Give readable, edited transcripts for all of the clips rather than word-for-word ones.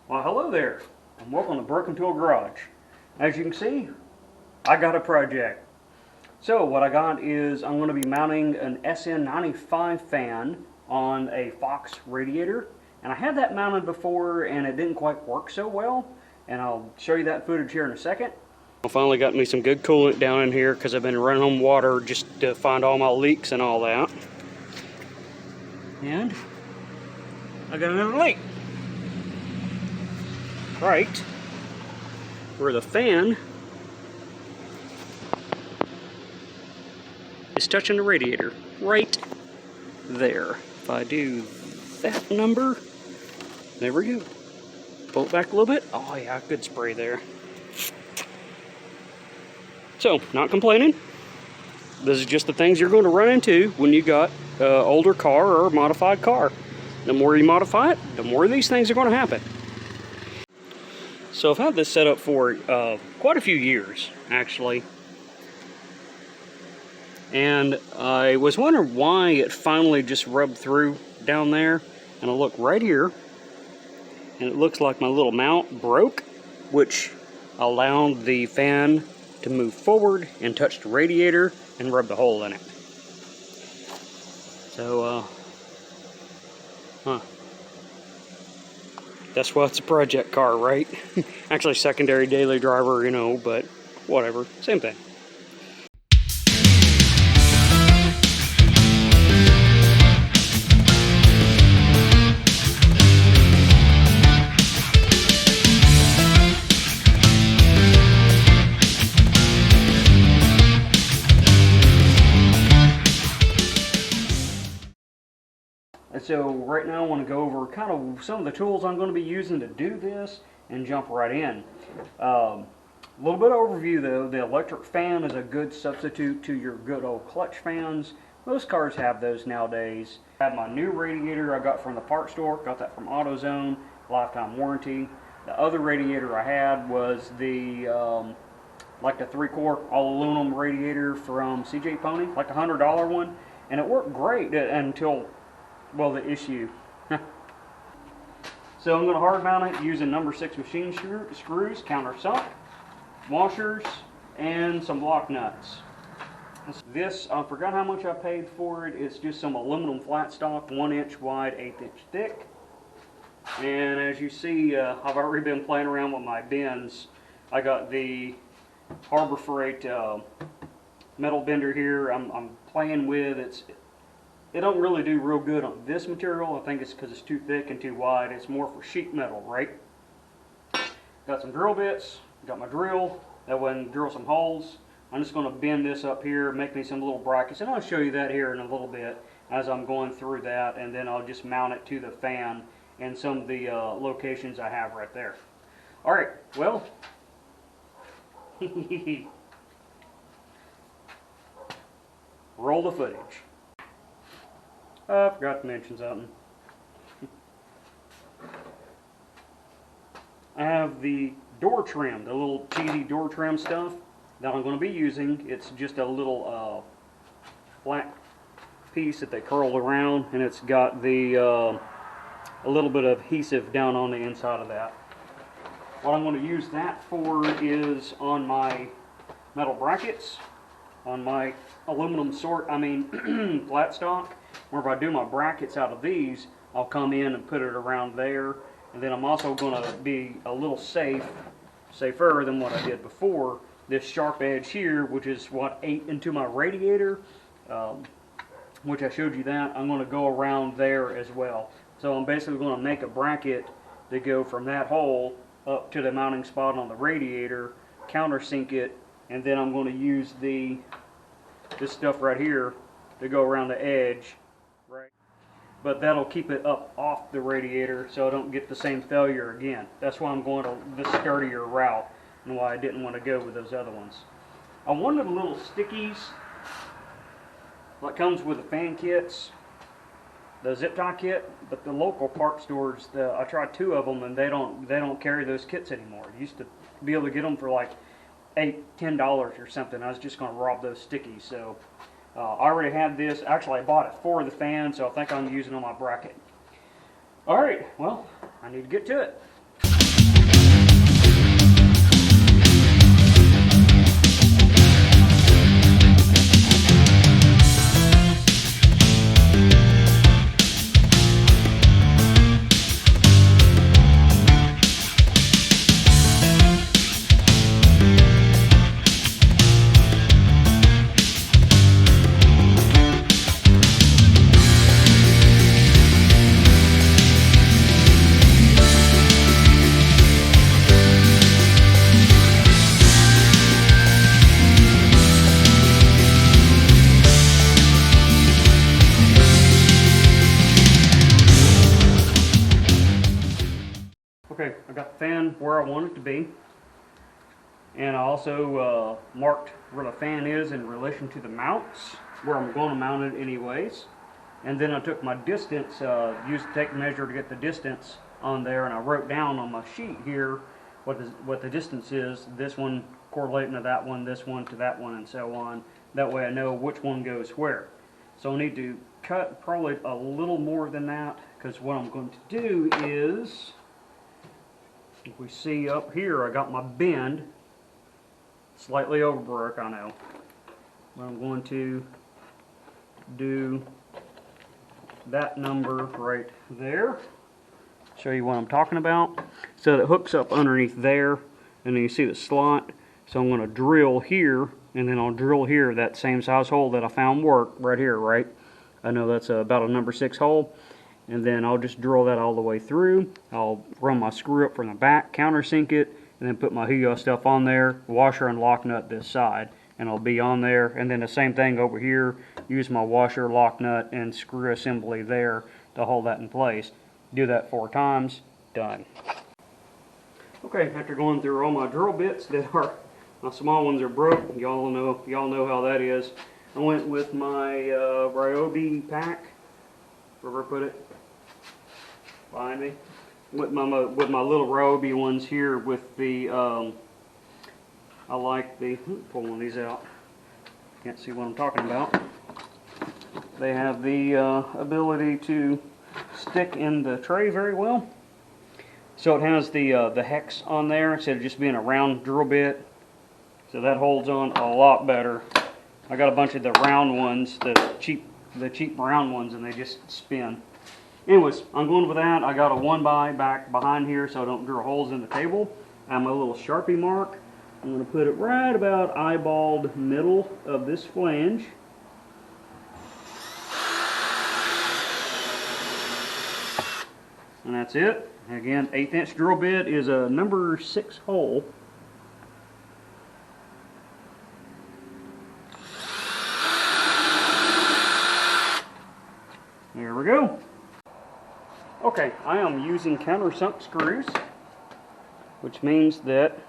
Well, hello there, and welcome to Broken Tool Garage. As you can see, I got a project. So what I got is I'm going to be mounting an SN95 fan on a Fox radiator. And I had that mounted before and it didn't quite work so well. And I'll show you that footage here in a second. I finally got me some good coolant down in here because I've been running on water just to find all my leaks and all that. And I got another leak. Right where the fan is touching the radiator, right there. If I do that number, there we go. Pull it back a little bit. Oh yeah, good spray there. So, not complaining. This is just the things you're going to run into when you got an older car or a modified car. The more you modify it, the more of these things are going to happen. So I've had this set up for quite a few years, actually. And I was wondering why it finally just rubbed through down there. And I look right here, and it looks like my little mount broke, which allowed the fan to move forward and touch the radiator and rub the hole in it. So, that's why it's a project car, right? Actually, secondary daily driver, you know, but whatever, same thing. And so right now I want to go over kind of some of the tools I'm going to be using to do this and jump right in. A little bit of overview though, the electric fan is a good substitute to your good old clutch fans. Most cars have those nowadays. I have my new radiator I got from the parts store, got that from AutoZone, lifetime warranty. The other radiator I had was the like the 3-core all aluminum radiator from CJ Pony, like a $100 one, and it worked great until, well, the issue. So I'm going to hard mount it using number 6 machine screws, countersunk, washers, and some block nuts. This, I forgot how much I paid for it. It's just some aluminum flat stock, 1 inch wide, 1/8 inch thick. And as you see, I've already been playing around with my bends. I got the Harbor Freight metal bender here. I'm playing with it don't really do real good on this material. I think it's because it's too thick and too wide. It's more for sheet metal, right? Got some drill bits, got my drill, that way I can drill some holes. I'm just going to bend this up here, make me some little brackets, and I'll show you that here in a little bit as I'm going through that, and then I'll just mount it to the fan and some of the locations I have right there. Alright, well, roll the footage. I forgot to mention something. I have the door trim, the little cheesy door trim stuff that I'm going to be using. It's just a little flat piece that they curl around, and it's got the a little bit of adhesive down on the inside of that. What I'm going to use that for is on my metal brackets, on my aluminum flat stock. Or if I do my brackets out of these, I'll come in and put it around there. And then I'm also going to be a little safer than what I did before. This sharp edge here, which is what ate into my radiator, which I showed you that, I'm going to go around there as well. So I'm basically going to make a bracket to go from that hole up to the mounting spot on the radiator, countersink it, and then I'm going to use this stuff right here to go around the edge. Right, but that'll keep it up off the radiator so I don't get the same failure again. That's why I'm going to this sturdier route and why I didn't want to go with those other ones. I wanted little stickies that comes with the fan kits, the zip tie kit, but the local parts stores, I tried 2 of them and they don't carry those kits anymore. I used to be able to get them for like $10 or something. I was just going to rob those stickies. So I already had this. Actually, I bought it for the fan, so I think I'm using it on my bracket. Alright, well, I need to get to it. Okay, I got the fan where I want it to be, and I also marked where the fan is in relation to the mounts, where I'm going to mount it anyways. And then I took my distance, used the tape measure to get the distance on there, and I wrote down on my sheet here what the distance is, this one correlating to that one, this one to that one, and so on. That way I know which one goes where. So I need to cut probably a little more than that, because what I'm going to do is, if we see up here, I got my bend slightly overbroke, I know. But I'm going to do that number right there. Show you what I'm talking about. So it hooks up underneath there, and then you see the slot. So I'm going to drill here, and then I'll drill here, that same size hole that I found worked right here, right? I know that's about a number 6 hole. And then I'll just drill that all the way through. I'll run my screw up from the back, countersink it, and then put my Hugo stuff on there, washer and lock nut this side, and I'll be on there. And then the same thing over here, use my washer, lock nut, and screw assembly there to hold that in place. Do that 4 times, done. Okay, after going through all my drill bits that are, my small ones are broke, y'all know how that is. I went with my Ryobi pack, wherever I put it, behind me, with my little Ryobi ones here with the, I like the, pull one of these out, can't see what I'm talking about. They have the ability to stick in the tray very well. So it has the hex on there instead of just being a round drill bit. So that holds on a lot better. I got a bunch of the round ones, the cheap round ones, and they just spin. Anyways, I'm going with that. I got a 1x back behind here so I don't drill holes in the table. I have my little Sharpie mark. I'm going to put it right about eyeballed middle of this flange. And that's it. Again, 1/8 inch drill bit is a number 6 hole. There we go. Okay, I am using countersunk screws, which means that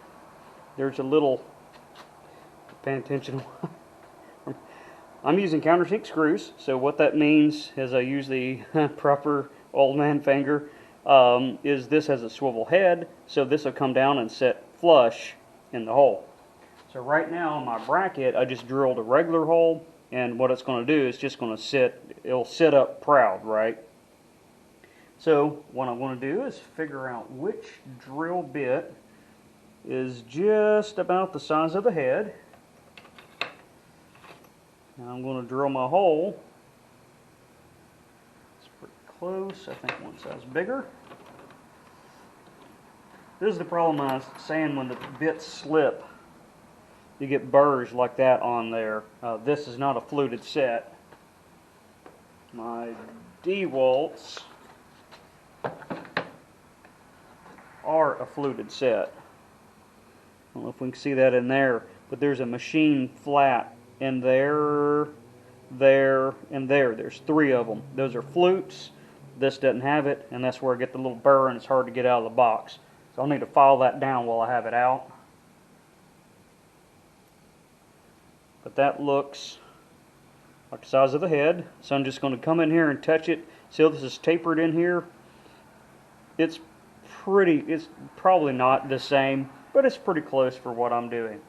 there's a little, pay attention. I'm using countersink screws, so what that means, as I use the proper old man finger, is this has a swivel head, so this will come down and set flush in the hole. So right now on my bracket, I just drilled a regular hole, and what it's going to do is just going to sit, it'll sit up proud, right? So what I'm going to do is figure out which drill bit is just about the size of the head. Now I'm going to drill my hole. It's pretty close. I think one size bigger. This is the problem I was saying, when the bits slip, you get burrs like that on there. This is not a fluted set. My DeWalt's are a fluted set. I don't know if we can see that in there, but there's a machine flat in there, there, and there. There's 3 of them. Those are flutes. This doesn't have it, and that's where I get the little burr, and it's hard to get out of the box. So I'll need to file that down while I have it out. But that looks like the size of the head. So I'm just going to come in here and touch it. See, this is tapered in here. It's probably not the same, but it's pretty close for what I'm doing.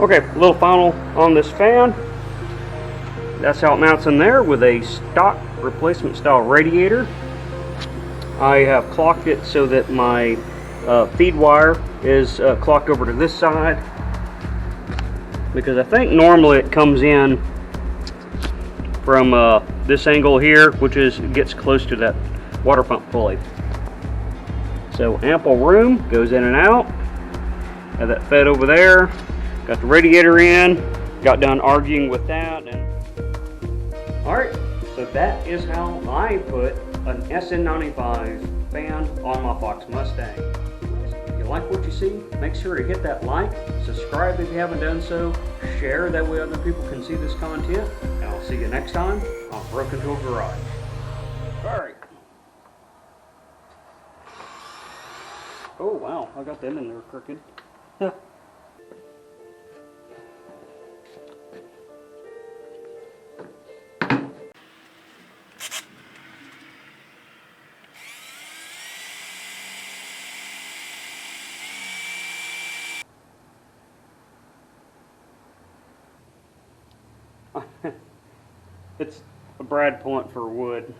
Okay, a little final on this fan. That's how it mounts in there with a stock replacement style radiator. I have clocked it so that my feed wire is clocked over to this side, because I think normally it comes in from this angle here, which gets close to that water pump pulley. So ample room, goes in and out. Have that fed over there. Got the radiator in. Got done arguing with that. And all right, so that is how I put an SN95 fan on my Fox Mustang. If you like what you see, make sure to hit that like, subscribe if you haven't done so, share, that way other people can see this content, and I'll see you next time on Broken Tool Garage. All right. Oh wow, I got them in there crooked. It's a brad point for wood.